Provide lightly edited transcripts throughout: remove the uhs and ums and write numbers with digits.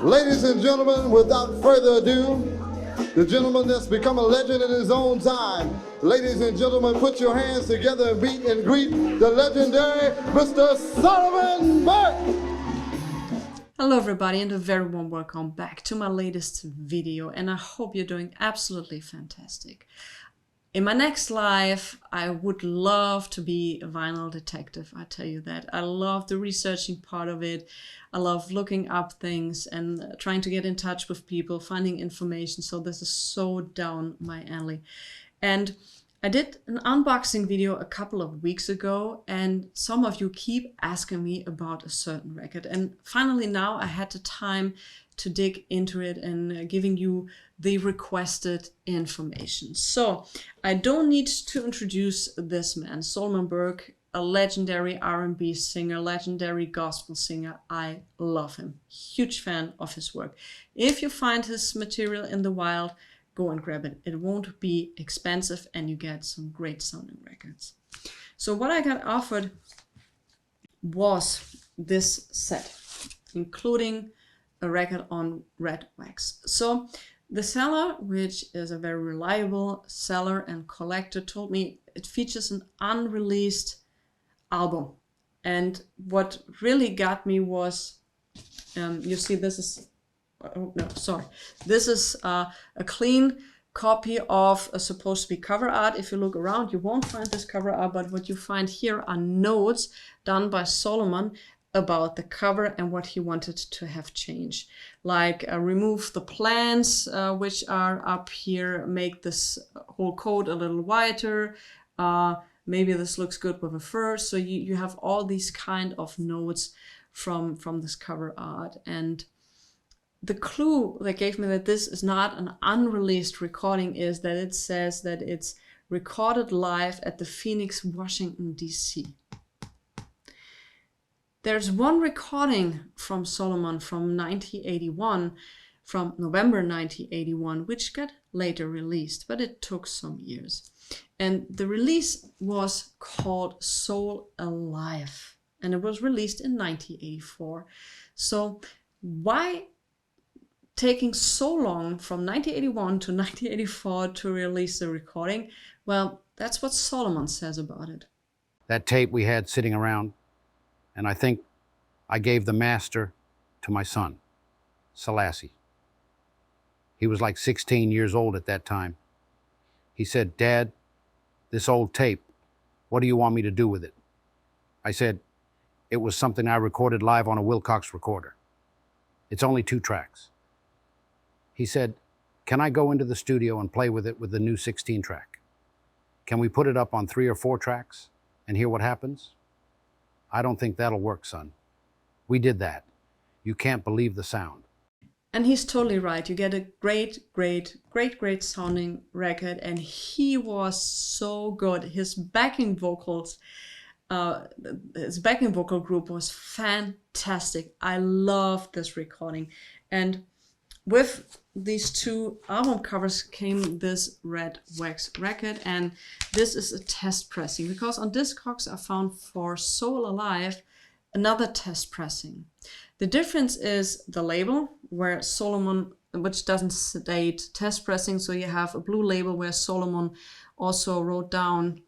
Ladies and gentlemen, without further ado, the gentleman that's become a legend in his own time. Ladies and gentlemen, put your hands together and meet and greet the legendary Mr. Solomon Burke. Hello everybody and a very warm welcome back to my latest video, and I hope you're doing absolutely fantastic. In my next life, I would love to be a vinyl detective, I tell you that. I love the researching part of it. I love looking up things and trying to get in touch with people, finding information. So this is so down my alley. And I did an unboxing video a couple of weeks ago, and some of you keep asking me about a certain record. And finally now I had the time to dig into it and giving you the requested information. So I don't need to introduce this man, Solomon Burke, a legendary R&B singer, legendary gospel singer. I love him. Huge fan of his work. If you find his material in the wild, go and grab it. It won't be expensive and you get some great sounding records. So what I got offered was this set, including a record on red wax. So the seller, which is a very reliable seller and collector, told me it features an unreleased album. And what really got me was, you see this is, oh, no, sorry. This is a clean copy of a supposed to be cover art. If you look around, you won't find this cover art, but what you find here are notes done by Solomon about the cover and what he wanted to have changed. Like remove the plants, which are up here, make this whole coat a little whiter. Maybe this looks good with a fur. So you have all these kind of notes from this cover art. And the clue that gave me that this is not an unreleased recording is that it says that it's recorded live at the Phoenix, Washington, D.C. There's one recording from Solomon from 1981, from November 1981, which got later released, but it took some years. And the release was called Soul Alive, and it was released in 1984. So why taking so long from 1981 to 1984 to release the recording? Well, that's what Solomon says about it. That tape we had sitting around, and I think I gave the master to my son, Selassie. He was like 16 years old at that time. He said, "Dad, this old tape, what do you want me to do with it?" I said, "It was something I recorded live on a Wilcox recorder. It's only 2 tracks. He said, "Can I go into the studio and play with it with the new 16 track? Can we put it up on 3 or 4 tracks and hear what happens?" "I don't think that'll work, son." We did that. You can't believe the sound. And he's totally right. You get a great sounding record, and he was so good. His backing vocals, his backing vocal group was fantastic. I love this recording. And with these 2 album covers came this red wax record, and this is a test pressing, because on Discogs I found for Soul Alive another test pressing. The difference is the label, where Solomon, which doesn't state test pressing, so you have a blue label where Solomon also wrote down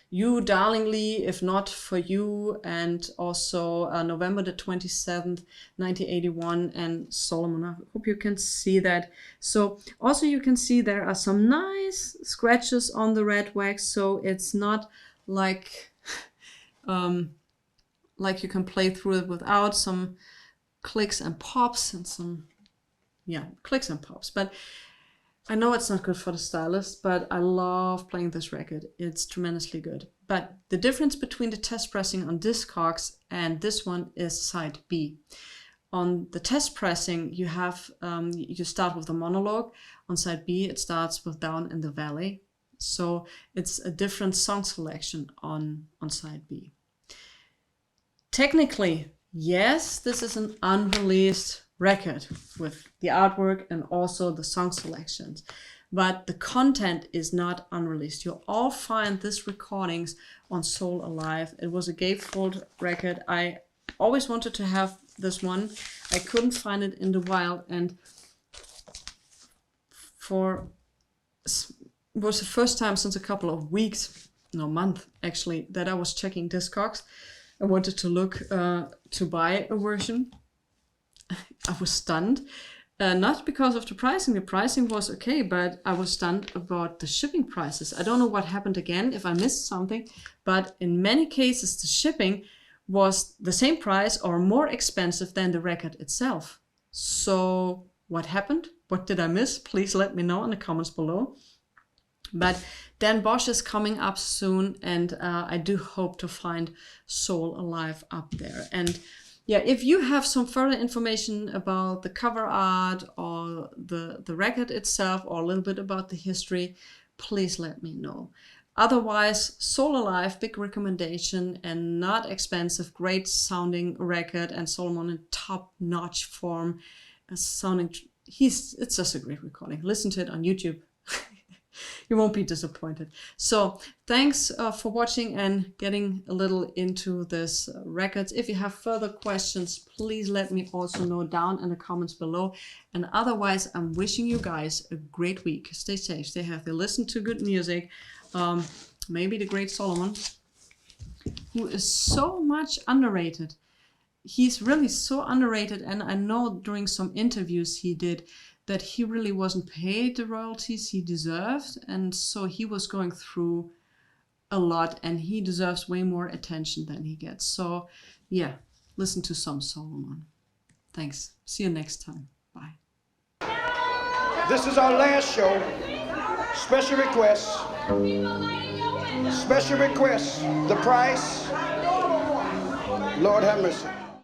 "You darlingly, if not for you," and also November the 27th, 1981, and Solomon. I hope you can see that. So also you can see there are some nice scratches on the red wax, so it's not like like you can play through it without some clicks and pops and some, yeah, clicks and pops. But I know it's not good for the stylist, but I love playing this record. It's tremendously good. But the difference between the test pressing on Discogs and this one is side B. On the test pressing, you have you start with a monologue. On side B, it starts with Down in the Valley. So it's a different song selection on side B. Technically, yes, this is an unreleased record with the artwork and also the song selections, but the content is not unreleased. You'll all find this recordings on Soul Alive. It was a gatefold record. I always wanted to have this one. I couldn't find it in the wild, and it was the first time since a couple of weeks, no, month actually, that I was checking Discogs. I wanted to look to buy a version. I was stunned, not because of the pricing. The pricing was okay, but I was stunned about the shipping prices. I don't know what happened again, if I missed something, but in many cases the shipping was the same price or more expensive than the record itself. So what happened? What did I miss? Please let me know in the comments below. But Dan Bosch is coming up soon, and I do hope to find Soul Alive up there. And yeah, if you have some further information about the cover art or the record itself, or a little bit about the history, please let me know. Otherwise, Soul Alive, big recommendation, and not expensive, great sounding record, and Solomon in top-notch form, sounding. It's just a great recording. Listen to it on YouTube. You won't be disappointed. So thanks for watching and getting a little into this records. If you have further questions, please let me also know down in the comments below. And otherwise, I'm wishing you guys a great week. Stay safe, stay healthy, listen to good music. Maybe the great Solomon, who is so much underrated. He's really so underrated, and I know during some interviews he did that he really wasn't paid the royalties he deserved, and so he was going through a lot, and he deserves way more attention than he gets. So yeah, listen to some Solomon. Thanks. See you next time. Bye. This is our last show. Special requests. Special requests. The price. Lord have mercy.